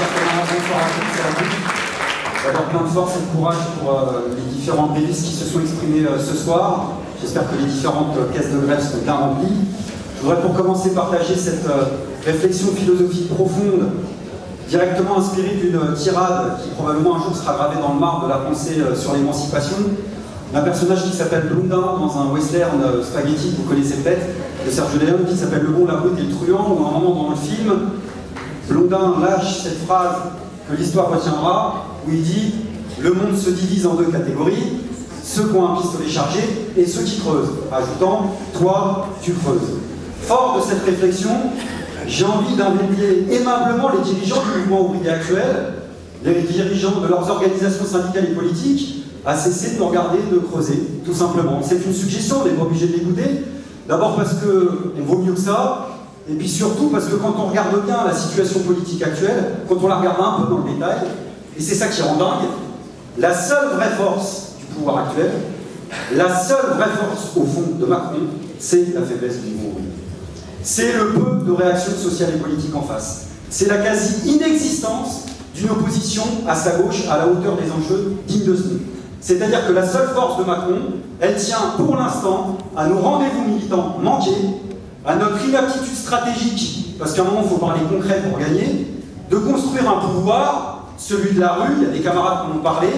chers camarades, bonsoir à toutes et à tous. D'abord, plein de force et de courage pour les différentes délices qui se sont exprimées ce soir. J'espère que les différentes caisses de grève sont bien remplies. Je voudrais pour commencer partager cette réflexion philosophique profonde, directement inspirée d'une tirade qui probablement un jour sera gravée dans le marbre de la pensée sur l'émancipation, d'un personnage qui s'appelle Blondin dans un western spaghetti que vous connaissez peut-être, de Sergio Leone, qui s'appelle Le Bon, la Brute et le Truand, où à un moment dans le film, Blondin lâche cette phrase que l'histoire retiendra, où il dit « Le monde se divise en deux catégories, ceux qui ont un pistolet chargé et ceux qui creusent », ajoutant « Toi, tu creuses ». Fort de cette réflexion, j'ai envie d'inviter aimablement les dirigeants du mouvement ouvrier actuel, les dirigeants de leurs organisations syndicales et politiques, à cesser de nous regarder, de creuser, tout simplement. C'est une suggestion, on n'est pas obligé de l'écouter. D'abord parce qu'on vaut mieux que ça, et puis surtout parce que quand on regarde bien la situation politique actuelle, quand on la regarde un peu dans le détail, et c'est ça qui rend dingue, la seule vraie force du pouvoir actuel, la seule vraie force au fond de Macron, c'est la faiblesse du mouvement ouvrier. C'est le peu de réaction sociale et politique en face. C'est la quasi-inexistence d'une opposition à sa gauche à la hauteur des enjeux dignes de ce nom. C'est-à-dire que la seule force de Macron, elle tient pour l'instant à nos rendez-vous militants manqués, à notre inaptitude stratégique, parce qu'à un moment il faut parler concret pour gagner, de construire un pouvoir, celui de la rue, il y a des camarades qui m'ont parlé,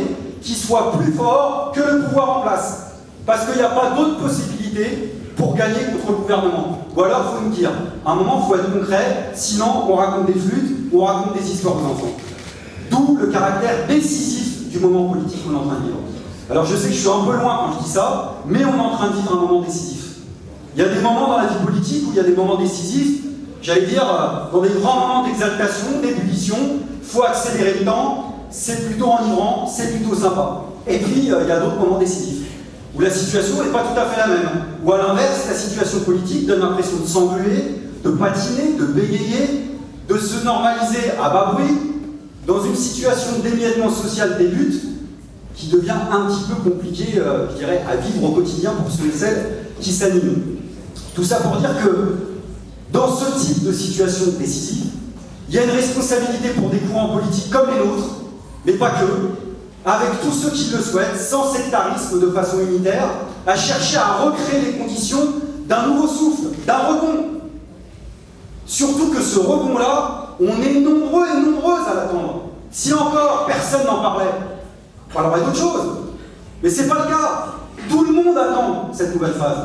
qui soit plus fort que le pouvoir en place. Parce qu'il n'y a pas d'autre possibilité pour gagner contre le gouvernement. Ou alors il faut nous dire, à un moment il faut être concret, sinon on raconte des flûtes, on raconte des histoires aux enfants. D'où le caractère décisif du moment politique qu'on est en train de vivre. Alors je sais que je suis un peu loin quand je dis ça, mais on est en train de vivre un moment décisif. Il y a des moments dans la vie politique où il y a des moments décisifs, j'allais dire, dans des grands moments d'exaltation, d'ébullition, il faut accélérer le temps, c'est plutôt enivrant, c'est plutôt sympa. Et puis il y a d'autres moments décisifs, où la situation n'est pas tout à fait la même. Ou à l'inverse, la situation politique donne l'impression de s'engluer, de patiner, de bégayer, de se normaliser à bas bruit, dans une situation d'émiettement social des luttes, qui devient un petit peu compliqué, je dirais, à vivre au quotidien pour ceux et celles qui s'animent. Tout ça pour dire que, dans ce type de situation décisive, il y a une responsabilité pour des courants politiques comme les nôtres, mais pas que, avec tous ceux qui le souhaitent, sans sectarisme de façon unitaire, à chercher à recréer les conditions d'un nouveau souffle, d'un rebond. Surtout que ce rebond-là, on est nombreux et nombreuses à l'attendre. Si encore personne n'en parlait, on parlerait d'autre chose. Mais ce n'est pas le cas. Tout le monde attend cette nouvelle phase.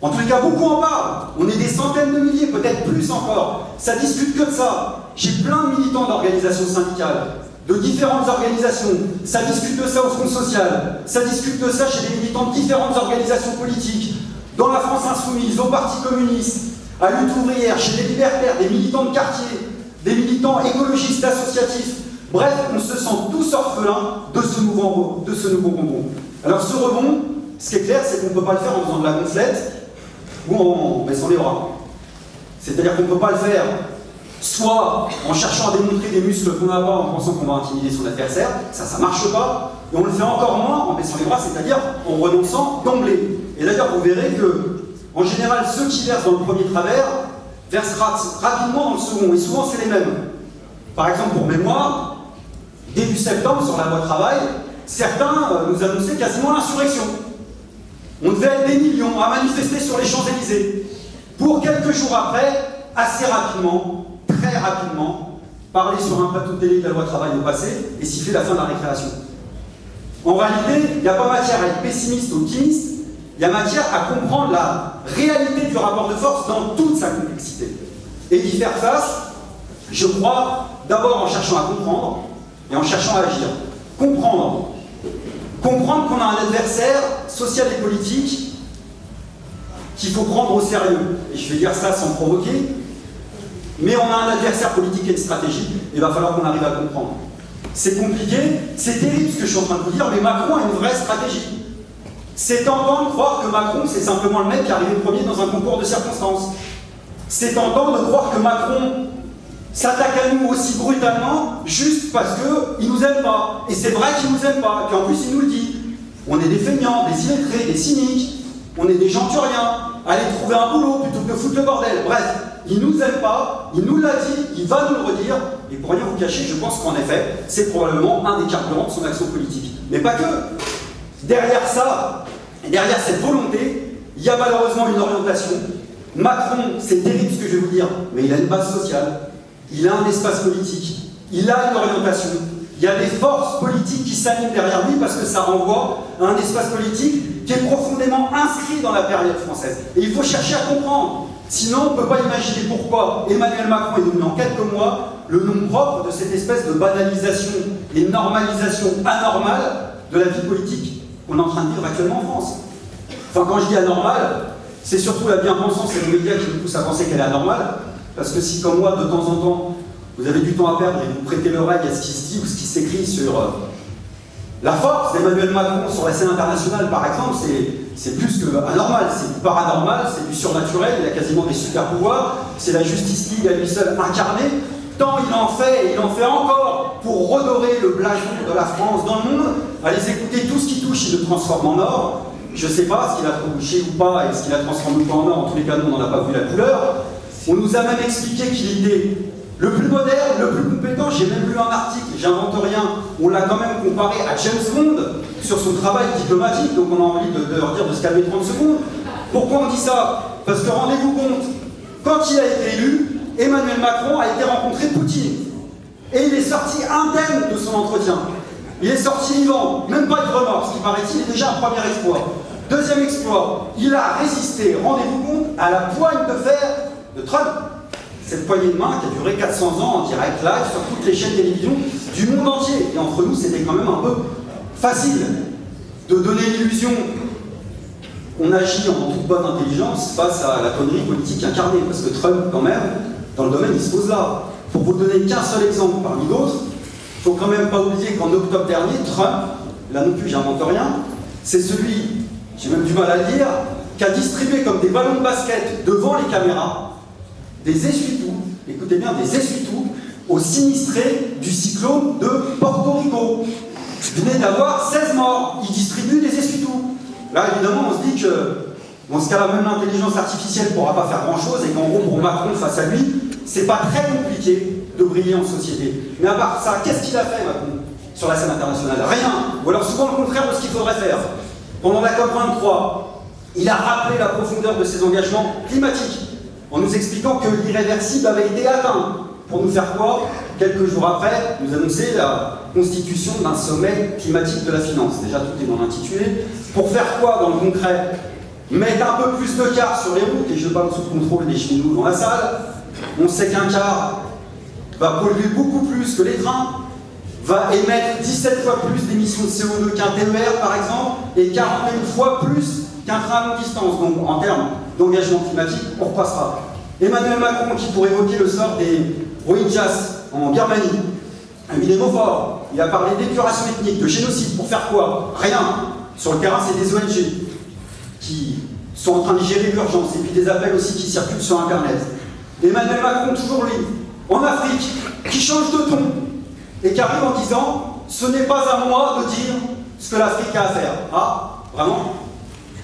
En tous les cas, beaucoup en parlent. On est des centaines de milliers, peut-être plus encore. Ça discute que de ça. J'ai plein de militants d'organisations syndicales, de différentes organisations. Ça discute de ça au Front Social. Ça discute de ça chez des militants de différentes organisations politiques. Dans la France Insoumise, au Parti communiste, à Lutte ouvrière, chez des libertaires, des militants de quartier, des militants écologistes associatifs. Bref, on se sent tous orphelins de ce nouveau rebond. Alors ce rebond, ce qui est clair, c'est qu'on ne peut pas le faire en faisant de la gonflette ou en baissant les bras. C'est-à-dire qu'on ne peut pas le faire soit en cherchant à démontrer des muscles qu'on n'a pas en pensant qu'on va intimider son adversaire, ça ne marche pas, et on le fait encore moins en baissant les bras, c'est-à-dire en renonçant d'emblée. Et d'ailleurs, vous verrez que, en général, ceux qui versent dans le premier travers versent rapidement dans le second, et souvent c'est les mêmes. Par exemple, pour mémoire, début septembre, sur la loi travail, certains nous annonçaient quasiment l'insurrection. On devait être des millions à manifester sur les Champs-Élysées. Pour quelques jours après, assez rapidement, très rapidement, parler sur un plateau de télé de la loi travail au passé et siffler la fin de la récréation. En réalité, il n'y a pas matière à être pessimiste ou optimiste, il y a matière à comprendre la réalité du rapport de force dans toute sa complexité. Et d'y faire face, je crois, d'abord en cherchant à comprendre, et en cherchant à agir. Comprendre qu'on a un adversaire social et politique qu'il faut prendre au sérieux. Et je vais dire ça sans provoquer, mais on a un adversaire politique et une stratégie, et il va falloir qu'on arrive à comprendre. C'est compliqué, c'est terrible ce que je suis en train de vous dire, mais Macron a une vraie stratégie. C'est tentant de croire que Macron, c'est simplement le mec qui est arrivé premier dans un concours de circonstances. C'est tentant de croire que Macron s'attaque à nous aussi brutalement juste parce qu'il ne nous aime pas. Et c'est vrai qu'il ne nous aime pas, et puis en plus il nous le dit. On est des feignants, des illettrés, des cyniques, on est des gens turiens, allez trouver un boulot plutôt que de foutre le bordel. Bref, il nous aime pas, il nous l'a dit, il va nous le redire, et pour rien vous cacher, je pense qu'en effet, c'est probablement un des carburants de son action politique. Mais pas que. Derrière ça, derrière cette volonté, il y a malheureusement une orientation. Macron, c'est terrible ce que je vais vous dire, mais il a une base sociale, il a un espace politique, il a une orientation. Il y a des forces politiques qui s'animent derrière lui parce que ça renvoie à un espace politique qui est profondément inscrit dans la période française. Et il faut chercher à comprendre. Sinon, on ne peut pas imaginer pourquoi Emmanuel Macron est devenu en quelques mois le nom propre de cette espèce de banalisation et normalisation anormale de la vie politique qu'on est en train de vivre actuellement en France. Enfin, quand je dis anormale, c'est surtout la bien-pensance et les médias qui nous poussent à penser qu'elle est anormale. Parce que si, comme moi, de temps en temps, vous avez du temps à perdre et vous prêtez l'oreille à ce qui se dit ou ce qui s'écrit sur la force d'Emmanuel Macron sur la scène internationale, par exemple, c'est plus que anormal, c'est du paranormal, c'est du surnaturel, il a quasiment des super pouvoirs, c'est la Justice League à lui seul incarnée. Tant il en fait, et il en fait encore pour redorer le blason de la France dans le monde. Allez écouter tout ce qui touche, il le transforme en or. Je ne sais pas ce qu'il a touché ou pas, et ce qu'il a transformé ou pas en or, en tous les cas, nous, on n'en a pas vu la couleur. On nous a même expliqué qu'il était le plus moderne, le plus compétent. J'ai même lu un article, j'invente rien, on l'a quand même comparé à James Bond sur son travail diplomatique, donc on a envie de leur dire de se calmer 30 secondes. Pourquoi on dit ça? Parce que rendez-vous compte, quand il a été élu, Emmanuel Macron a été rencontrer Poutine. Et il est sorti indemne de son entretien. Il est sorti vivant, même pas de remords, ce qui paraît-il est déjà un premier exploit. Deuxième exploit, il a résisté, rendez-vous compte, à la poigne de fer de Trump. Cette poignée de main qui a duré 400 ans en direct live sur toutes les chaînes de télévision du monde entier. Et entre nous, c'était quand même un peu facile de donner l'illusion qu'on agit en toute bonne intelligence face à la connerie politique incarnée. Parce que Trump, quand même, dans le domaine, il se pose là. Pour vous donner qu'un seul exemple parmi d'autres, il ne faut quand même pas oublier qu'en octobre dernier, Trump, là non plus j'invente rien, c'est celui, j'ai même du mal à le dire, qui a distribué comme des ballons de basket devant les caméras des essuie-tout, écoutez bien, des essuie-tout aux sinistrés du cyclone de Porto Rico. Il venait d'avoir 16 morts, il distribue des essuie-tout. Là évidemment on se dit que, dans ce cas-là, même l'intelligence artificielle ne pourra pas faire grand-chose et qu'en gros pour Macron face à lui, c'est pas très compliqué de briller en société. Mais à part ça, qu'est-ce qu'il a fait Macron sur la scène internationale? Rien. Ou alors souvent le contraire de ce qu'il faudrait faire. Pendant la COP23, il a rappelé la profondeur de ses engagements climatiques en nous expliquant que l'irréversible avait été atteint. Pour nous faire quoi? Quelques jours après, nous annoncer la constitution d'un sommet climatique de la finance. Déjà, tout est dans l'intitulé. Pour faire quoi dans le concret? Mettre un peu plus de cars sur les routes, et je parle sous contrôle des cheminots dans la salle. On sait qu'un car va polluer beaucoup plus que les trains, va émettre 17 fois plus d'émissions de CO2 qu'un TER par exemple, et 41 fois plus qu'un train à longue distance. Donc en termes d'engagement climatique, on repassera. Emmanuel Macron, qui pour évoquer le sort des Rohingyas en Birmanie, a mis des mots forts. Il a parlé d'épuration ethnique, de génocide. Pour faire quoi? Rien. Sur le terrain, c'est des ONG qui sont en train de gérer l'urgence, et puis des appels aussi qui circulent sur Internet. Emmanuel Macron, toujours lui, en Afrique, qui change de ton, et qui arrive en disant « ce n'est pas à moi de dire ce que l'Afrique a à faire ». Ah, vraiment?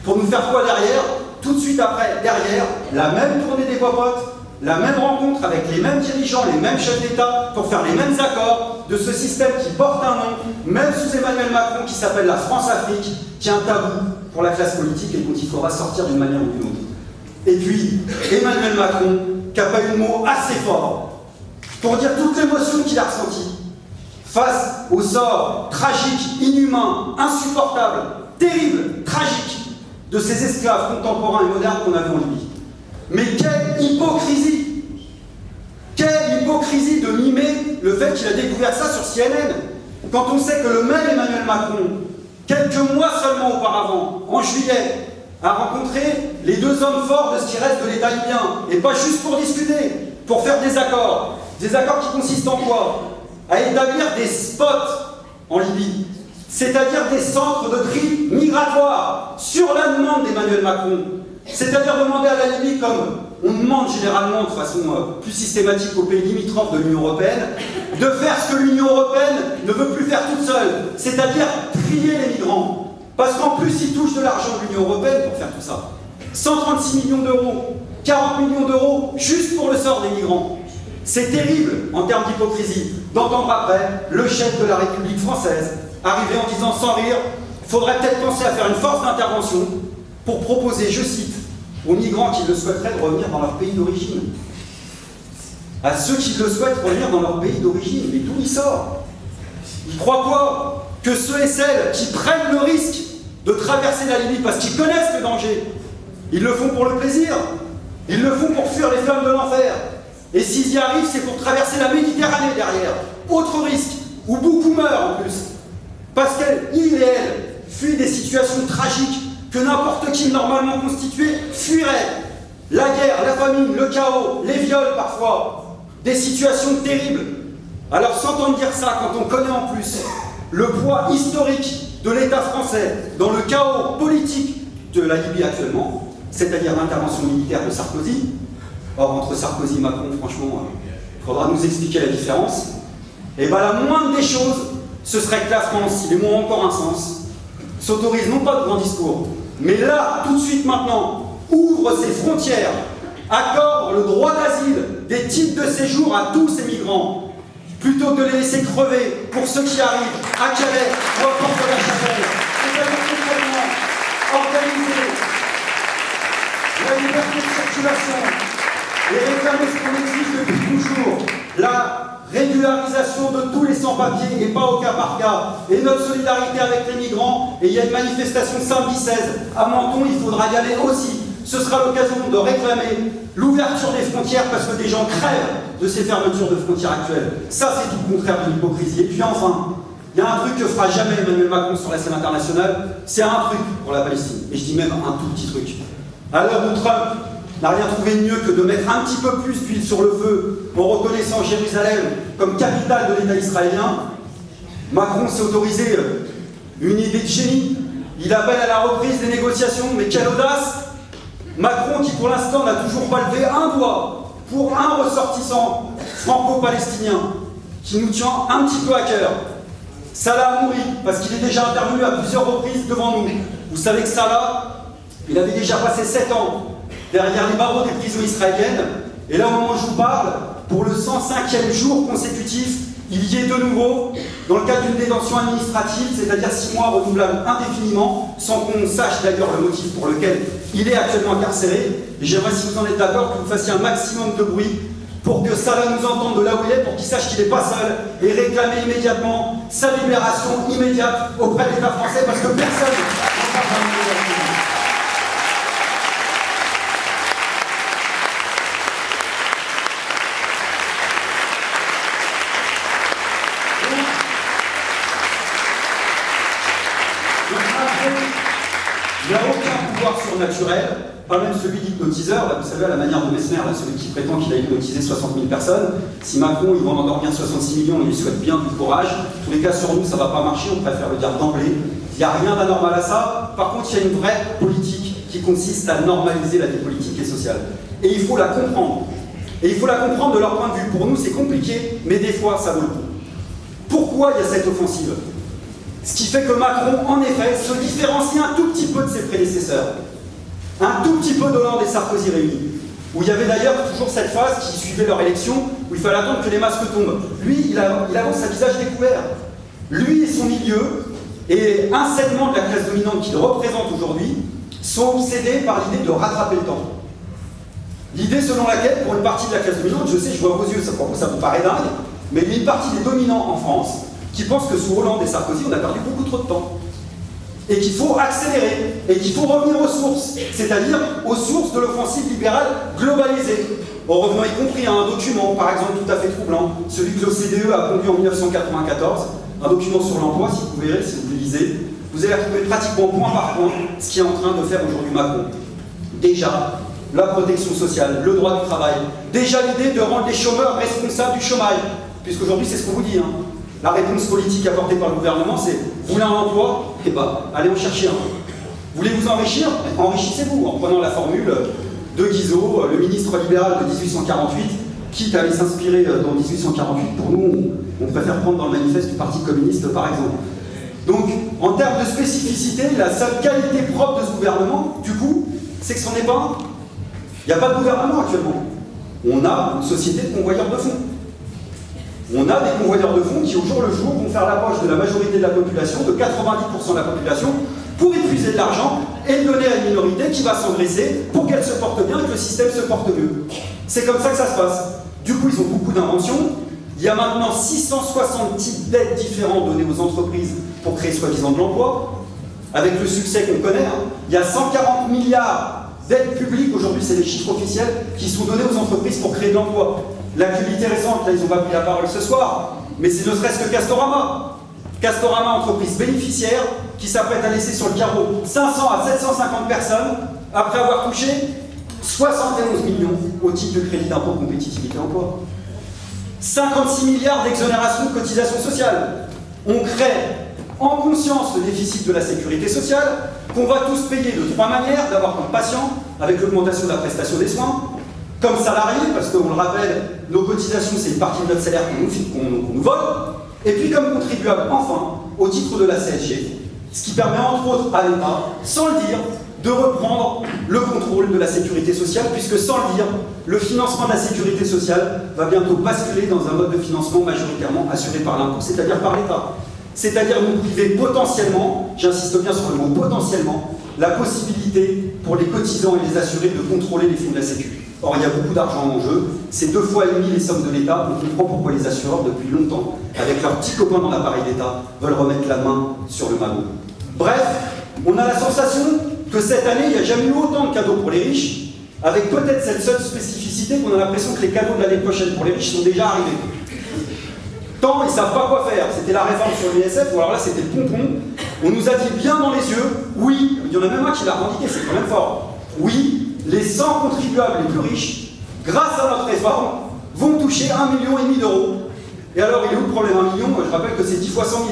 Pour nous faire quoi derrière? Tout de suite après, derrière, la même tournée des popotes, la même rencontre avec les mêmes dirigeants, les mêmes chefs d'État, pour faire les mêmes accords de ce système qui porte un nom, même sous Emmanuel Macron, qui s'appelle la France-Afrique, qui est un tabou pour la classe politique et dont il faudra sortir d'une manière ou d'une autre. Et puis, Emmanuel Macron, qui n'a pas eu de mots assez forts pour dire toute l'émotion qu'il a ressentie face au sort tragique, inhumain, insupportable, terrible, tragique de ces esclaves contemporains et modernes qu'on avait en Libye. Mais quelle hypocrisie! Quelle hypocrisie de mimer le fait qu'il a découvert ça sur CNN, quand on sait que le même Emmanuel Macron, quelques mois seulement auparavant, en juillet, a rencontré les deux hommes forts de ce qui reste de l'État libyen, et pas juste pour discuter, pour faire des accords qui consistent en quoi? À établir des spots en Libye, c'est-à-dire des centres de tri migratoires, sur la demande d'Emmanuel Macron. C'est-à-dire demander à la Libye, comme on demande généralement de façon plus systématique aux pays limitrophes de l'Union européenne, de faire ce que l'Union européenne ne veut plus faire toute seule, c'est-à-dire trier les migrants. Parce qu'en plus, ils touchent de l'argent de l'Union européenne pour faire tout ça. 136 millions d'euros 40 millions d'euros juste pour le sort des migrants. C'est terrible en termes d'hypocrisie d'entendre après le chef de la République française arriver en disant sans rire, il faudrait peut-être penser à faire une force d'intervention pour proposer, je cite, aux migrants qui le souhaiteraient de revenir dans leur pays d'origine. À ceux qui le souhaitent revenir dans leur pays d'origine. Mais d'où il sort? Il croit quoi? Que ceux et celles qui prennent le risque de traverser la Libye parce qu'ils connaissent le danger, ils le font pour le plaisir, ils le font pour fuir les flammes de l'enfer. Et s'ils y arrivent, c'est pour traverser la Méditerranée derrière. Autre risque, où beaucoup meurent en plus. Parce qu'ils et elles fuient des situations tragiques que n'importe qui normalement constitué fuirait. La guerre, la famine, le chaos, les viols parfois. Des situations terribles. Alors s'entendre dire ça quand on connaît en plus le poids historique de l'État français dans le chaos politique de la Libye actuellement, c'est-à-dire l'intervention militaire de Sarkozy. Or, entre Sarkozy et Macron, franchement, il faudra nous expliquer la différence. Et bien la moindre des choses, ce serait que la France, si les mots ont encore un sens, s'autorise non pas de grands discours, mais là, tout de suite maintenant, ouvre ses frontières, accorde le droit d'asile, des titres de séjour à tous ces migrants, plutôt que de les laisser crever pour ceux qui arrivent à Calais ou à Porte-de-la-Chapelle. C'est-à-dire concrètement organiser la liberté de circulation et réclamer ce qu'on exige depuis toujours, la régularisation de tous les sans-papiers et pas au cas par cas, et notre solidarité avec les migrants. Et il y a une manifestation samedi 16 à Menton, il faudra y aller aussi. Ce sera l'occasion de réclamer l'ouverture des frontières parce que des gens crèvent de ces fermetures de frontières actuelles. Ça, c'est tout le contraire de l'hypocrisie. Et puis enfin, il y a un truc que fera jamais Emmanuel Macron sur la scène internationale, c'est un truc pour la Palestine. Et je dis même un tout petit truc. À l'heure où Trump n'a rien trouvé de mieux que de mettre un petit peu plus d'huile sur le feu en reconnaissant Jérusalem comme capitale de l'État israélien, Macron s'est autorisé une idée de génie. Il appelle à la reprise des négociations, mais quelle audace! Macron qui pour l'instant n'a toujours pas levé un doigt pour un ressortissant franco-palestinien qui nous tient un petit peu à cœur. Salah Hamouri, parce qu'il est déjà intervenu à plusieurs reprises devant nous. Vous savez que Salah, il avait déjà passé 7 ans derrière les barreaux des prisons israéliennes, et là au moment où je vous parle, pour le 105e jour consécutif, il y est de nouveau dans le cadre d'une détention administrative, c'est-à-dire 6 mois renouvelables indéfiniment, sans qu'on sache d'ailleurs le motif pour lequel il est actuellement incarcéré. Et j'aimerais, si vous en êtes d'accord, que vous fassiez un maximum de bruit pour que Salah nous entende de là où il est, pour qu'il sache qu'il n'est pas seul, et réclamer immédiatement sa libération immédiate auprès de l'État français, parce que personne n'a pas de libération. Il n'y a aucun pouvoir surnaturel, pas même celui d'hypnotiseur, là, vous savez, à la manière de Messmer, là, celui qui prétend qu'il a hypnotisé 60 000 personnes. Si Macron, il va en endormir 66 millions, il lui souhaite bien du courage. En tous les cas, sur nous, ça ne va pas marcher, on préfère le dire d'emblée. Il n'y a rien d'anormal à ça. Par contre, il y a une vraie politique qui consiste à normaliser la vie politique et sociale. Et il faut la comprendre. Et il faut la comprendre de leur point de vue. Pour nous, c'est compliqué, mais des fois, ça vaut le coup. Pourquoi il y a cette offensive ? Ce qui fait que Macron, en effet, se différencie un tout petit peu de ses prédécesseurs. Un tout petit peu d'Hollande et Sarkozy réunis. Où il y avait d'ailleurs toujours cette phase qui suivait leur élection, où il fallait attendre que les masques tombent. Lui, il avance à visage découvert. Lui et son milieu, et un segment de la classe dominante qu'il représente aujourd'hui, sont obsédés par l'idée de rattraper le temps. L'idée selon laquelle, pour une partie de la classe dominante, je sais, je vois vos yeux, ça vous paraît dingue, mais il y a une partie des dominants en France qui pensent que sous Hollande et Sarkozy, on a perdu beaucoup trop de temps. Et qu'il faut accélérer, et qu'il faut revenir aux sources, c'est-à-dire aux sources de l'offensive libérale globalisée. En revenant y compris à un document, par exemple, tout à fait troublant, celui que l'OCDE a conduit en 1994, un document sur l'emploi, si vous verrez, si vous le lisez, vous allez retrouver pratiquement point par point ce qui est en train de faire aujourd'hui Macron. Déjà, la protection sociale, le droit du travail, déjà l'idée de rendre les chômeurs responsables du chômage, puisqu'aujourd'hui c'est ce qu'on vous dit, hein. La réponse politique apportée par le gouvernement, c'est vous voulez un emploi, eh ben, allez en chercher un. Voulez vous enrichir, enrichissez-vous en prenant la formule de Guizot, le ministre libéral de 1848, quitte à aller s'inspirer dans 1848. Pour nous, on préfère prendre dans le manifeste du Parti communiste, par exemple. Donc, en termes de spécificité, la seule qualité propre de ce gouvernement, du coup, c'est que c'en est pas un. Il n'y a pas de gouvernement actuellement. On a une société de convoyeurs de fonds. On a des convoyeurs de fonds qui, au jour le jour, vont faire la poche de la majorité de la population, de 90% de la population, pour épuiser de l'argent et le donner à une minorité qui va s'engraisser pour qu'elle se porte bien et que le système se porte mieux. C'est comme ça que ça se passe. Du coup, ils ont beaucoup d'inventions. Il y a maintenant 660 types d'aides différents donnés aux entreprises pour créer soi-disant de l'emploi, avec le succès qu'on connaît. Il y a 140 milliards d'aides publiques, aujourd'hui c'est les chiffres officiels, qui sont donnés aux entreprises pour créer de l'emploi. L'actualité récente, là ils n'ont pas pris la parole ce soir, mais c'est ne serait-ce que Castorama. Castorama, entreprise bénéficiaire, qui s'apprête à laisser sur le carreau 500 à 750 personnes, après avoir touché 71 millions au titre de crédit d'impôt compétitivité emploi. 56 milliards d'exonération de cotisations sociales. On crée en conscience le déficit de la sécurité sociale, qu'on va tous payer de trois manières, d'abord comme patient, avec l'augmentation de la prestation des soins, comme salarié, parce qu'on le rappelle, nos cotisations, c'est une partie de notre salaire qu'on nous vole, et puis comme contribuable, enfin, au titre de la CSG, ce qui permet entre autres à l'État, sans le dire, de reprendre le contrôle de la sécurité sociale, puisque sans le dire, le financement de la sécurité sociale va bientôt basculer dans un mode de financement majoritairement assuré par l'impôt, c'est-à-dire par l'État. C'est-à-dire nous priver potentiellement, j'insiste bien sur le mot potentiellement, la possibilité pour les cotisants et les assurés de contrôler les fonds de la Sécu. Or, il y a beaucoup d'argent en jeu, c'est 2,5 fois les sommes de l'État, on comprend pourquoi les assureurs, depuis longtemps, avec leurs petits copains dans l'appareil d'État, veulent remettre la main sur le magot. Bref, on a la sensation que cette année, il n'y a jamais eu autant de cadeaux pour les riches, avec peut-être cette seule spécificité qu'on a l'impression que les cadeaux de l'année prochaine pour les riches sont déjà arrivés. Tant ils ne savent pas quoi faire. C'était la réforme sur l'ISF, ou alors là c'était le pompon. On nous a dit bien dans les yeux, oui, il y en a même un qui l'a revendiqué, c'est quand même fort. Oui, les 100 contribuables les plus riches, grâce à notre réforme, vont toucher 1,5 million d'euros. Et alors il est où le problème 1 million? Je rappelle que c'est 10 fois 100 000.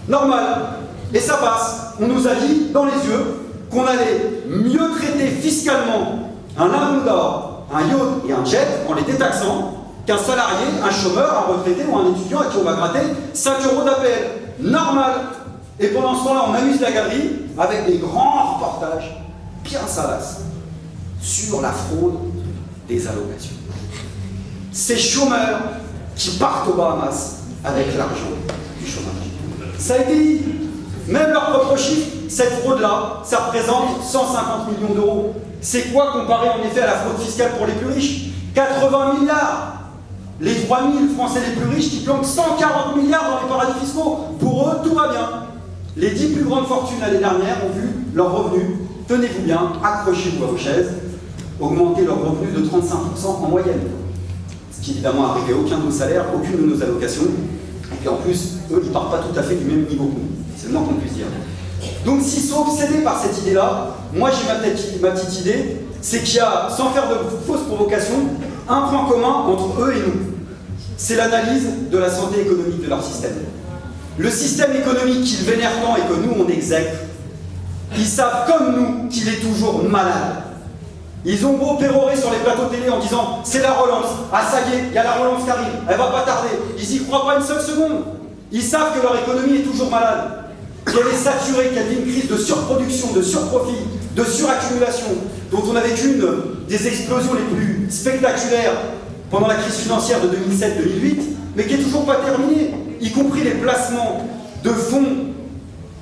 Normal. Et ça passe. On nous a dit dans les yeux qu'on allait mieux traiter fiscalement un lingot d'or, un yacht et un jet en les détaxant qu'un salarié, un chômeur, un retraité ou un étudiant à qui on va gratter 5 € d'APL. Normal. Et pendant ce temps-là, on amuse la galerie avec des grands reportages bien salaces sur la fraude des allocations. Ces chômeurs qui partent aux Bahamas avec l'argent du chômage. Ça a été dit. Même leur propre chiffre, cette fraude-là, ça représente 150 millions d'euros. C'est quoi comparé en effet à la fraude fiscale pour les plus riches? 80 milliards. Les 3000 Français les plus riches qui planquent 140 milliards dans les paradis fiscaux. Pour eux, tout va bien. Les 10 plus grandes fortunes l'année dernière ont vu leurs revenus, tenez-vous bien, accrochez-vous à vos chaises, augmenter leurs revenus de 35% en moyenne. Ce qui évidemment arrivé à aucun de nos salaires, aucune de nos allocations. Et puis en plus, eux, ils ne partent pas tout à fait du même niveau que nous. C'est le moins qu'on puisse dire. Donc s'ils sont obsédés par cette idée-là, moi j'ai ma petite idée, c'est qu'il y a, sans faire de fausses provocations, un point commun entre eux et nous. C'est l'analyse de la santé économique de leur système. Le système économique qu'ils vénèrent tant et que nous on exècre, ils savent comme nous qu'il est toujours malade. Ils ont beau pérorer sur les plateaux télé en disant c'est la relance, ah ça y est, il y a la relance qui arrive, elle va pas tarder. Ils y croient pas une seule seconde. Ils savent que leur économie est toujours malade, qu'elle est saturée, qu'elle vit une crise de surproduction, de surprofit, de suraccumulation, dont on a vécu une des explosions les plus spectaculaires pendant la crise financière de 2007-2008, mais qui n'est toujours pas terminée, y compris les placements de fonds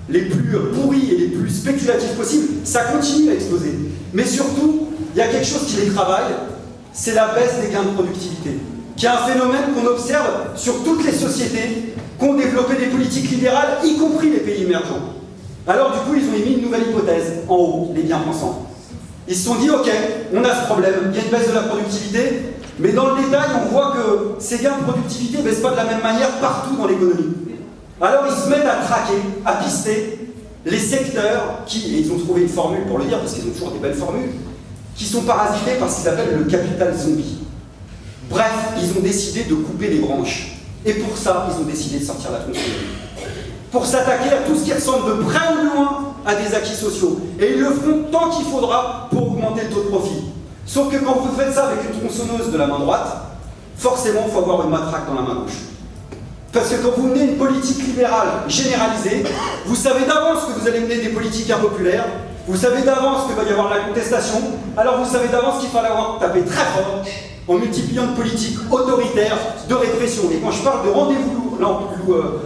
les plus pourris et les plus spéculatifs possibles, ça continue à exploser. Mais surtout, il y a quelque chose qui les travaille, c'est la baisse des gains de productivité, qui est un phénomène qu'on observe sur toutes les sociétés qui ont développé des politiques libérales, y compris les pays émergents. Alors du coup, ils ont émis une nouvelle hypothèse, en haut, les bien-pensants. Ils se sont dit, ok, on a ce problème, il y a une baisse de la productivité, mais dans le détail, on voit que ces gains de productivité ne baissent pas de la même manière partout dans l'économie. Alors ils se mettent à traquer, à pister les secteurs qui, et ils ont trouvé une formule pour le dire, parce qu'ils ont toujours des belles formules, qui sont parasités par ce qu'ils appellent le capital zombie. Bref, ils ont décidé de couper les branches. Et pour ça, ils ont décidé de sortir la tronçonneuse. Pour s'attaquer à tout ce qui ressemble de près ou de loin à des acquis sociaux. Et ils le feront tant qu'il faudra pour augmenter le taux de profit. Sauf que quand vous faites ça avec une tronçonneuse de la main droite, forcément, il faut avoir une matraque dans la main gauche. Parce que quand vous menez une politique libérale généralisée, vous savez d'avance que vous allez mener des politiques impopulaires Vous savez d'avance qu'il va y avoir de la contestation, alors vous savez d'avance qu'il fallait avoir tapé très fort en multipliant de politiques autoritaires de répression. Et quand je parle de rendez-vous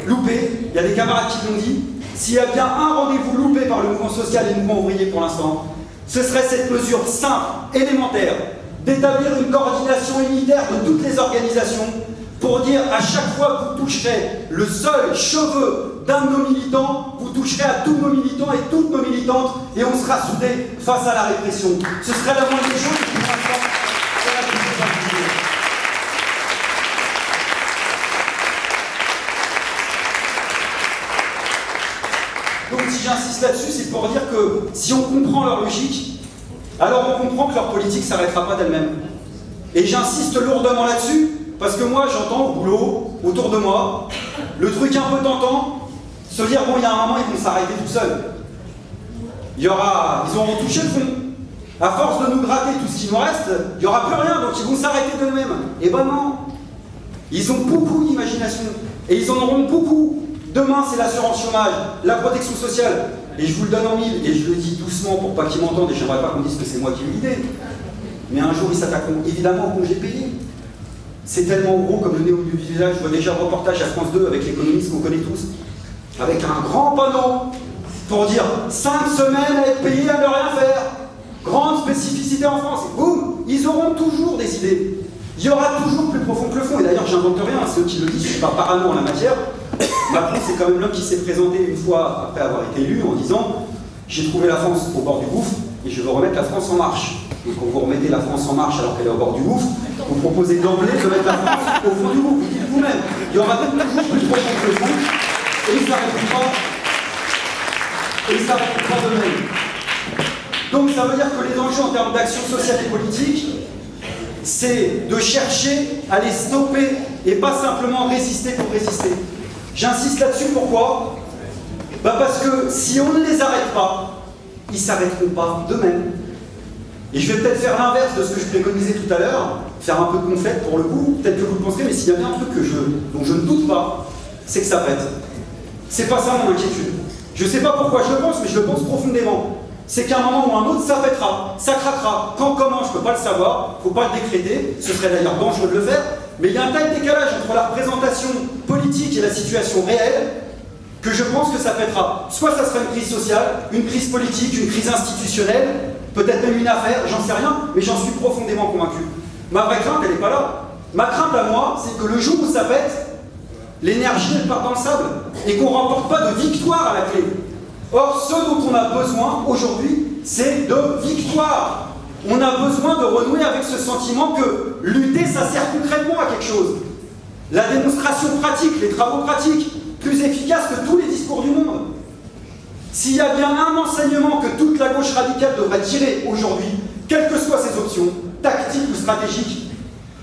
loupé, il y a des camarades qui l'ont dit, s'il y a bien un rendez-vous loupé par le mouvement social et le mouvement ouvrier pour l'instant, ce serait cette mesure simple, élémentaire, d'établir une coordination unitaire de toutes les organisations pour dire à chaque fois que vous toucherez le seul cheveu d'un de nos militants, vous toucherez à tous nos militants et toutes nos militantes et on sera soudés face à la répression. Ce serait la moindre des choses qui pour l'instant c'est la plus importante. Donc si j'insiste là-dessus, c'est pour dire que si on comprend leur logique, alors on comprend que leur politique ne s'arrêtera pas d'elle-même. Et j'insiste lourdement là-dessus, parce que moi j'entends au boulot, autour de moi, le truc un peu tentant, se dire bon, il y a un moment, ils vont s'arrêter tout seuls. Ils auront touché le fond. À force de nous gratter tout ce qui nous reste, il n'y aura plus rien, donc ils vont s'arrêter d'eux-mêmes. Et ben non. Ils ont beaucoup d'imagination. Et ils en auront beaucoup. Demain, c'est l'assurance chômage, la protection sociale. Et je vous le donne en mille, et je le dis doucement pour pas qu'ils m'entendent, et j'aimerais pas qu'on dise que c'est moi qui ai eu l'idée. Mais un jour, ils s'attaqueront évidemment au congé payé. C'est tellement gros comme le nez au milieu du village. Je vois déjà le reportage à France 2 avec l'économiste qu'on connaît tous, avec un grand panneau pour dire 5 semaines à être payé à ne rien faire. Grande spécificité en France. Et boum, ils auront toujours des idées. Il y aura toujours plus profond que le fond. Et d'ailleurs, j'invente rien, c'est eux qui le disent, je ne suis pas parano en la matière. Macron, c'est quand même l'homme qui s'est présenté une fois après avoir été élu en disant « J'ai trouvé la France au bord du gouffre et je veux remettre la France en marche ». Donc quand vous remettez la France en marche alors qu'elle est au bord du gouffre, vous proposez d'emblée de mettre la France au fond du gouffre. Vous dites vous-même, il y aura toujours plus profond que le fond et ils ne s'arrêteront pas. Et ils ne s'arrêteront pas d'eux-mêmes. Donc ça veut dire que les enjeux en termes d'action sociale et politique, c'est de chercher à les stopper et pas simplement résister pour résister. J'insiste là-dessus, pourquoi ? Parce que si on ne les arrête pas, ils ne s'arrêteront pas d'eux-mêmes. Et je vais peut-être faire l'inverse de ce que je préconisais tout à l'heure, faire un peu de conflète pour le coup, peut-être que vous le penserez, mais s'il y a bien un truc dont je ne doute pas, c'est que ça pète. C'est pas ça mon inquiétude. Je ne sais pas pourquoi je le pense, mais je le pense profondément. C'est qu'à un moment ou un autre, ça pètera, ça craquera. Quand, comment, je ne peux pas le savoir, il ne faut pas le décréter, ce serait d'ailleurs dangereux de le faire, mais il y a un tel décalage entre la représentation politique et la situation réelle que je pense que ça pètera. Soit ça sera une crise sociale, une crise politique, une crise institutionnelle, peut-être même une affaire, j'en sais rien, mais j'en suis profondément convaincu. Ma vraie crainte, elle n'est pas là. Ma crainte à moi, c'est que le jour où ça pète, l'énergie, elle part dans le sable, et qu'on ne remporte pas de victoire à la clé. Or, ce dont on a besoin aujourd'hui, c'est de victoire. On a besoin de renouer avec ce sentiment que lutter, ça sert concrètement à quelque chose. La démonstration pratique, les travaux pratiques, plus efficaces que tous les discours du monde. S'il y a bien un enseignement que toute la gauche radicale devrait tirer aujourd'hui, quelles que soient ses options, tactiques ou stratégiques,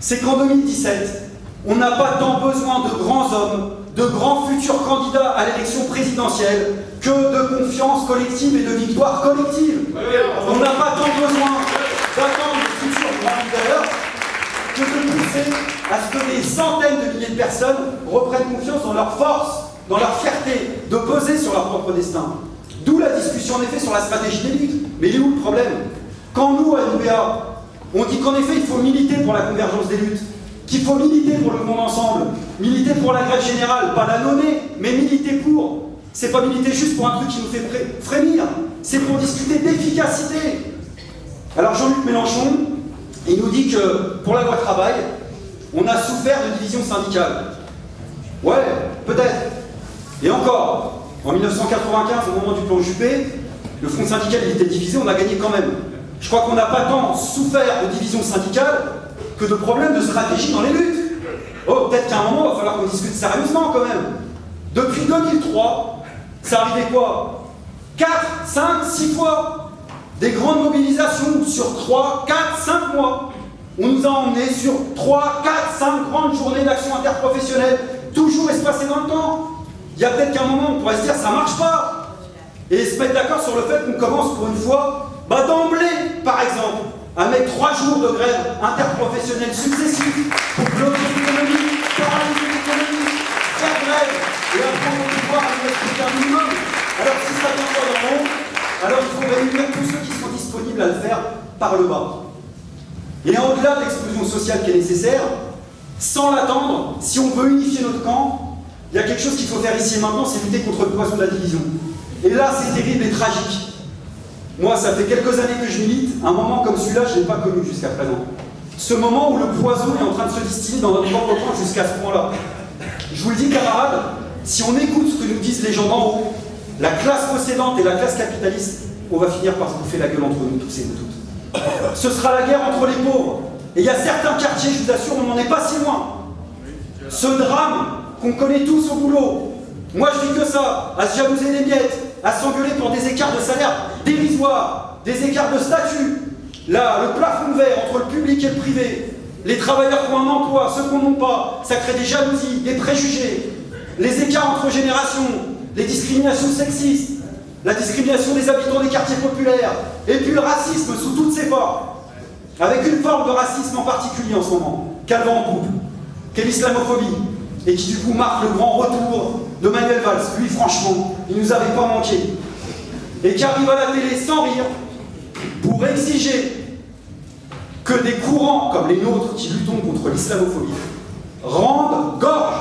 c'est qu'en 2017, on n'a pas tant besoin de grands hommes, de grands futurs candidats à l'élection présidentielle, que de confiance collective et de victoire collective. On n'a pas tant besoin d'attendre de futurs grands leaders que de pousser à ce que des centaines de milliers de personnes reprennent confiance dans leur force, dans leur fierté, de peser sur leur propre destin. D'où la discussion en effet sur la stratégie des luttes. Mais il est où le problème? Quand nous, à l'UBA, on dit qu'en effet il faut militer pour la convergence des luttes, qu'il faut militer pour le monde ensemble, militer pour la grève générale, pas la nommer, mais militer pour. C'est pas militer juste pour un truc qui nous fait frémir, c'est pour discuter d'efficacité. Alors Jean-Luc Mélenchon, il nous dit que pour la loi travail, on a souffert de division syndicale. Ouais, peut-être. Et encore, en 1995, au moment du plan Juppé, le front syndical il était divisé, on a gagné quand même. Je crois qu'on n'a pas tant souffert de division syndicale que de problèmes de stratégie dans les luttes. Oh, peut-être qu'à un moment, il va falloir qu'on discute sérieusement quand même. Depuis 2003, ça arrivait quoi? 4, 5, 6 fois. Des grandes mobilisations sur 3, 4, 5 mois. On nous a emmenés sur 3, 4, 5 grandes journées d'action interprofessionnelle, toujours espacées dans le temps. Il y a peut-être qu'à un moment, on pourrait se dire, ça marche pas. Et se mettre d'accord sur le fait qu'on commence pour une fois, d'emblée, par exemple, à mettre 3 jours de grève interprofessionnelle successifs pour bloquer l'économie, paralyser l'économie, faire grève et apprendre au pouvoir à nous respecter un minimum. Alors si ça vient pas dans le monde, alors il faut réunir à le faire par le bas. Et au-delà de l'explosion sociale qui est nécessaire, sans l'attendre, si on veut unifier notre camp, il y a quelque chose qu'il faut faire ici et maintenant, c'est lutter contre le poison de la division. Et là, c'est terrible et tragique. Moi, ça fait quelques années que je milite, un moment comme celui-là, je ne l'ai pas connu jusqu'à présent. Ce moment où le poison est en train de se distiller dans notre propre camp jusqu'à ce point-là. Je vous le dis, camarades, si on écoute ce que nous disent les gens d'en haut, la classe possédante et la classe capitaliste, on va finir par se bouffer la gueule entre nous tous et vous toutes. Ce sera la guerre entre les pauvres. Et il y a certains quartiers, je vous assure, on n'en est pas si loin. Ce drame qu'on connaît tous au boulot, moi je vis que ça, à se jalouser les miettes, à s'engueuler pour des écarts de salaire dérisoires, des écarts de statut. Là, le plafond de verre entre le public et le privé, les travailleurs qui ont un emploi, ceux qui n'en ont pas, ça crée des jalousies, des préjugés, les écarts entre générations, les discriminations sexistes, la discrimination des habitants des quartiers populaires, et puis le racisme sous toutes ses formes, avec une forme de racisme en particulier en ce moment, qu'elle va en poupe, qu'est l'islamophobie, et qui du coup marque le grand retour de Manuel Valls. Lui, franchement, il nous avait pas manqué. Et qui arrive à la télé sans rire, pour exiger que des courants comme les nôtres qui luttons contre l'islamophobie rendent gorge,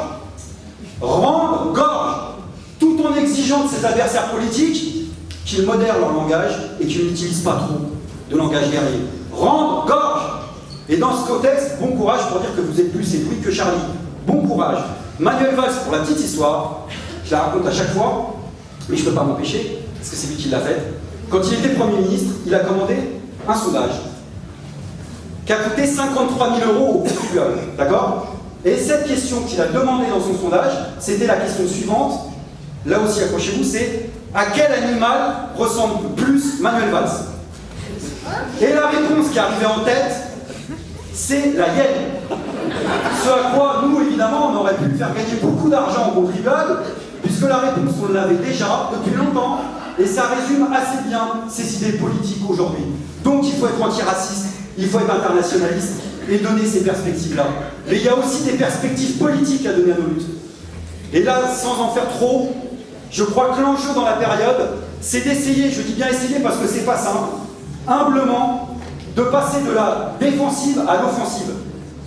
tout en exigeant de ses adversaires politiques qu'ils modèrent leur langage et qu'ils n'utilisent pas trop de langage guerrier. Rendent gorge. Et dans ce contexte, bon courage pour dire que vous êtes plus ébloui que Charlie. Bon courage. Manuel Valls, pour la petite histoire, je la raconte à chaque fois, mais je ne peux pas m'empêcher, parce que c'est lui qui l'a fait. Quand il était Premier ministre, il a commandé un sondage qui a coûté 53 000 € aux contribuables. D'accord ? Et cette question qu'il a demandée dans son sondage, c'était la question suivante. Là aussi, accrochez-vous, c'est à quel animal ressemble plus Manuel Valls ? Et la réponse qui arrivait en tête, c'est la hyène. Ce à quoi, nous, évidemment, on aurait pu faire gagner beaucoup d'argent aux contribuables, puisque la réponse, on l'avait déjà depuis longtemps, et ça résume assez bien ces idées politiques aujourd'hui. Donc, il faut être antiraciste, il faut être internationaliste, et donner ces perspectives-là. Mais il y a aussi des perspectives politiques à donner à nos luttes. Et là, sans en faire trop, je crois que l'enjeu dans la période, c'est d'essayer, je dis bien essayer parce que c'est pas simple, humblement, de passer de la défensive à l'offensive.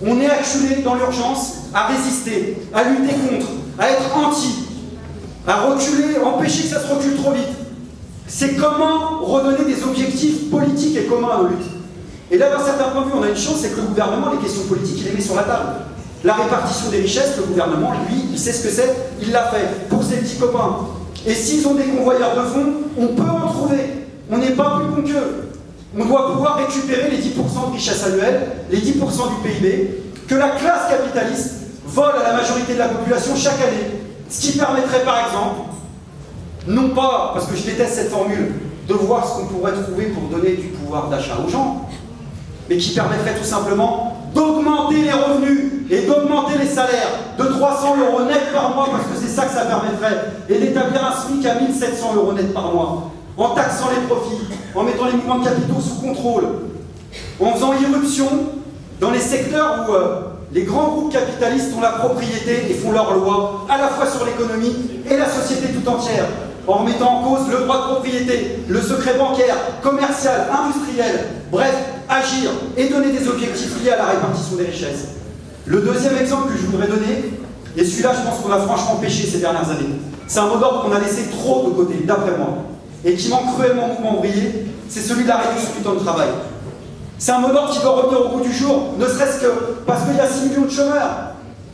On est acculé dans l'urgence à résister, à lutter contre, à être anti, à reculer, empêcher que ça se recule trop vite. C'est comment redonner des objectifs politiques et communs à nos luttes. Et là, d'un certain point de vue, on a une chance, c'est que le gouvernement, les questions politiques, il les met sur la table. La répartition des richesses, le gouvernement, lui, il sait ce que c'est, il l'a fait pour ses petits copains. Et s'ils ont des convoyeurs de fonds, on peut en trouver. On n'est pas plus con qu'eux. On doit pouvoir récupérer les 10% de richesse annuelle, les 10% du PIB, que la classe capitaliste vole à la majorité de la population chaque année. Ce qui permettrait par exemple, non pas, parce que je déteste cette formule, de voir ce qu'on pourrait trouver pour donner du pouvoir d'achat aux gens, mais qui permettrait tout simplement d'augmenter les revenus et d'augmenter les salaires de 300 € net par mois, parce que c'est ça que ça permettrait, et d'établir un SMIC à 1 700 € net par mois, en taxant les profits, en mettant les mouvements de capitaux sous contrôle, en faisant irruption dans les secteurs où les grands groupes capitalistes ont la propriété et font leurs lois, à la fois sur l'économie et la société tout entière, en remettant en cause le droit de propriété, le secret bancaire, commercial, industriel, bref, agir et donner des objectifs liés à la répartition des richesses. Le deuxième exemple que je voudrais donner, et celui-là je pense qu'on a franchement péché ces dernières années, c'est un mot d'ordre qu'on a laissé trop de côté, d'après moi, et qui manque cruellement au mouvement ouvrier, c'est celui de la réduction du temps de travail. C'est un mot d'ordre qui doit revenir au goût du jour, ne serait-ce que parce qu'il y a 6 millions de chômeurs.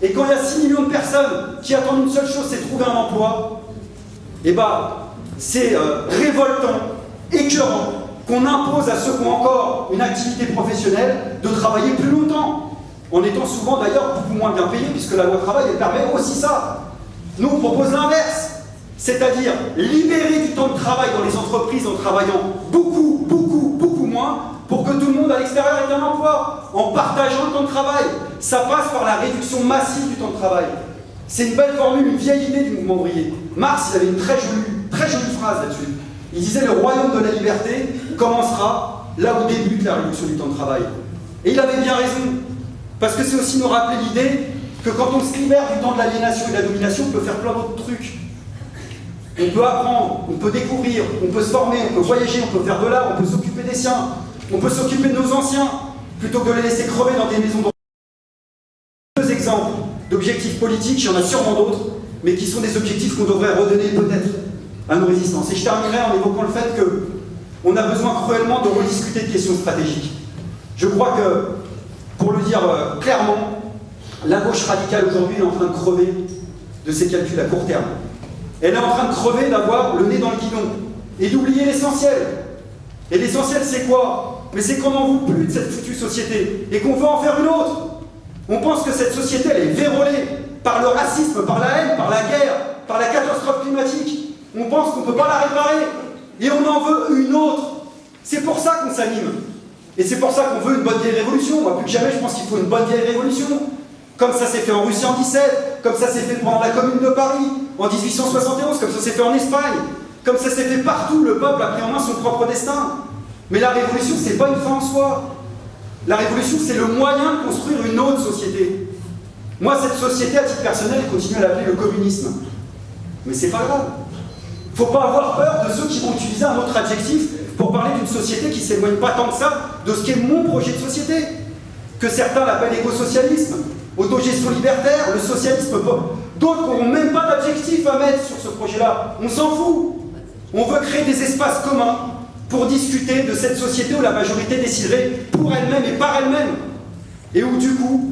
Et quand il y a 6 millions de personnes qui attendent une seule chose, c'est trouver un emploi, et c'est révoltant, écœurant, qu'on impose à ceux qui ont encore une activité professionnelle de travailler plus longtemps, en étant souvent d'ailleurs beaucoup moins bien payés, puisque la loi travail elle permet aussi ça. Nous on propose l'inverse, c'est-à-dire libérer du temps de travail dans les entreprises en travaillant beaucoup moins, pour que tout le monde à l'extérieur ait un emploi, en partageant le temps de travail. Ça passe par la réduction massive du temps de travail. C'est une belle formule, une vieille idée du mouvement ouvrier. Marx il avait une très jolie phrase là-dessus. Il disait « Le royaume de la liberté commencera là où débute la réduction du temps de travail ». Et il avait bien raison, parce que c'est aussi nous rappeler l'idée que quand on se libère du temps de l'aliénation et de la domination, on peut faire plein d'autres trucs. On peut apprendre, on peut découvrir, on peut se former, on peut voyager, on peut faire de l'art, on peut s'occuper des siens. On peut s'occuper de nos anciens, plutôt que de les laisser crever dans des maisons de... Deux exemples d'objectifs politiques, il y en a sûrement d'autres, mais qui sont des objectifs qu'on devrait redonner peut-être à nos résistances. Et je terminerai en évoquant le fait qu'on a besoin cruellement de rediscuter de questions stratégiques. Je crois que, pour le dire clairement, la gauche radicale aujourd'hui est en train de crever de ses calculs à court terme. Elle est en train de crever d'avoir le nez dans le guidon et d'oublier l'essentiel. Et l'essentiel, c'est quoi? Mais c'est qu'on n'en veut plus de cette foutue société et qu'on veut en faire une autre. On pense que cette société, elle est vérolée par le racisme, par la haine, par la guerre, par la catastrophe climatique. On pense qu'on ne peut pas la réparer et on en veut une autre. C'est pour ça qu'on s'anime. Et c'est pour ça qu'on veut une bonne vieille révolution. Moi, plus que jamais, je pense qu'il faut une bonne vieille révolution. Comme ça s'est fait en Russie en 17, comme ça s'est fait pendant la Commune de Paris en 1871, comme ça s'est fait en Espagne, comme ça s'est fait partout. Le peuple a pris en main son propre destin. Mais la révolution, c'est pas une fin en soi. La révolution, c'est le moyen de construire une autre société. Moi, cette société, à titre personnel, je continue à l'appeler le communisme. Mais c'est pas grave. Faut pas avoir peur de ceux qui vont utiliser un autre adjectif pour parler d'une société qui s'éloigne pas tant que ça de ce qu'est mon projet de société. Que certains l'appellent éco-socialisme, autogestion libertaire, le socialisme. D'autres n'auront même pas d'adjectif à mettre sur ce projet-là. On s'en fout. On veut créer des espaces communs pour discuter de cette société où la majorité déciderait pour elle-même et par elle-même. Et où, du coup,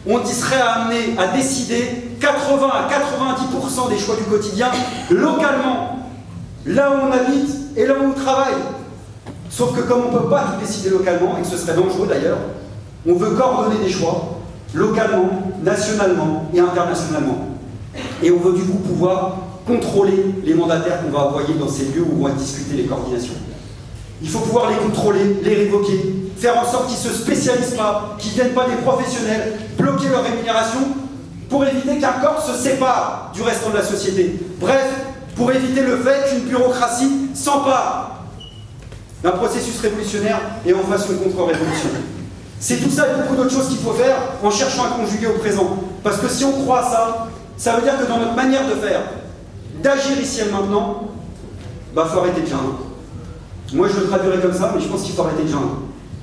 on serait amené à décider 80 à 90% des choix du quotidien localement, là où on habite et là où on travaille. Sauf que comme on ne peut pas tout décider localement, et que ce serait dangereux d'ailleurs, on veut coordonner des choix localement, nationalement et internationalement. Et on veut du coup pouvoir contrôler les mandataires qu'on va envoyer dans ces lieux où vont être discutées les coordinations. Il faut pouvoir les contrôler, les révoquer, faire en sorte qu'ils ne se spécialisent pas, qu'ils ne viennent pas des professionnels, bloquer leur rémunération pour éviter qu'un corps se sépare du restant de la société. Bref, pour éviter le fait qu'une bureaucratie s'empare d'un processus révolutionnaire et en fasse une contre-révolution. C'est tout ça et beaucoup d'autres choses qu'il faut faire en cherchant à conjuguer au présent. Parce que si on croit à ça, ça veut dire que dans notre manière de faire, d'agir ici et maintenant, bah faut arrêter de geindre. Moi je le traduirais comme ça, mais je pense qu'il faut arrêter de geindre.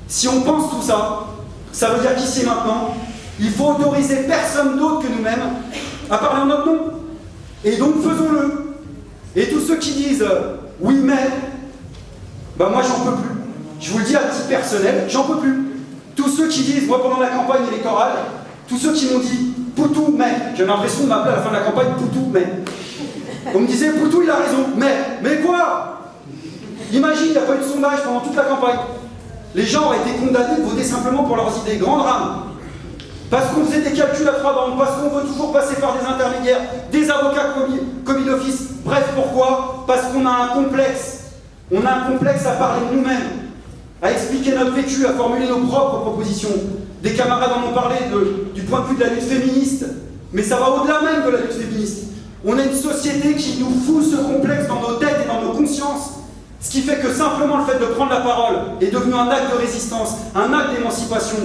Si on pense tout ça, ça veut dire qu'ici et maintenant, il faut autoriser personne d'autre que nous-mêmes à parler en notre nom. Et donc faisons-le. Et tous ceux qui disent oui mais, bah moi j'en peux plus. Je vous le dis à titre personnel, j'en peux plus. Tous ceux qui disent, moi pendant la campagne électorale, tous ceux qui m'ont dit Poutou mais, j'ai l'impression de m'appeler à la fin de la campagne Poutou mais. On me disait Poutou il a raison, mais quoi? Imagine, il n'y a pas eu de sondage pendant toute la campagne. Les gens auraient été condamnés de voter simplement pour leurs idées, grand drame. Parce qu'on faisait des calculs à 3 bandes, parce qu'on veut toujours passer par des intermédiaires, des avocats commis d'office. Bref, pourquoi? Parce qu'on a un complexe. On a un complexe à parler de nous-mêmes, à expliquer notre vécu, à formuler nos propres propositions. Des camarades en ont parlé du point de vue de la lutte féministe, mais ça va au-delà même de la lutte féministe. On a une société qui nous fout ce complexe dans nos têtes et dans nos consciences. Ce qui fait que simplement le fait de prendre la parole est devenu un acte de résistance, un acte d'émancipation.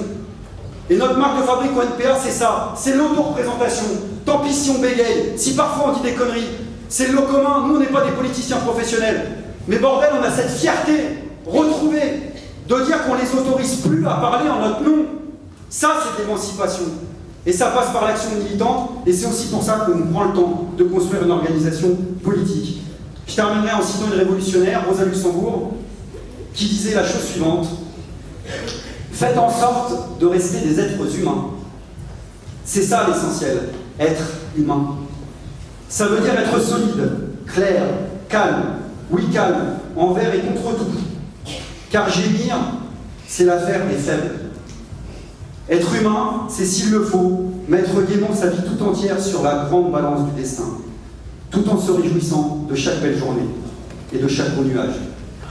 Et notre marque de fabrique au NPA, c'est ça, c'est l'auto-représentation. Tant pis si on bégaye, si parfois on dit des conneries, c'est le lot commun, nous on n'est pas des politiciens professionnels. Mais bordel, on a cette fierté retrouvée de dire qu'on les autorise plus à parler en notre nom. Ça, c'est l'émancipation. Et ça passe par l'action militante, et c'est aussi pour ça qu'on prend le temps de construire une organisation politique. Je terminerai en citant une révolutionnaire, Rosa Luxembourg, qui disait la chose suivante. Faites en sorte de rester des êtres humains. C'est ça l'essentiel, être humain. Ça veut dire être solide, clair, calme, oui calme, envers et contre tout. Car gémir, c'est l'affaire des faibles. Être humain, c'est s'il le faut, mettre gaiement sa vie tout entière sur la grande balance du destin, tout en se réjouissant de chaque belle journée et de chaque beau nuage.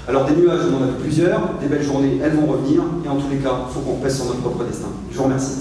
Alors des nuages, on en a vu plusieurs, des belles journées, elles vont revenir, et en tous les cas, il faut qu'on pèse sur notre propre destin. Je vous remercie.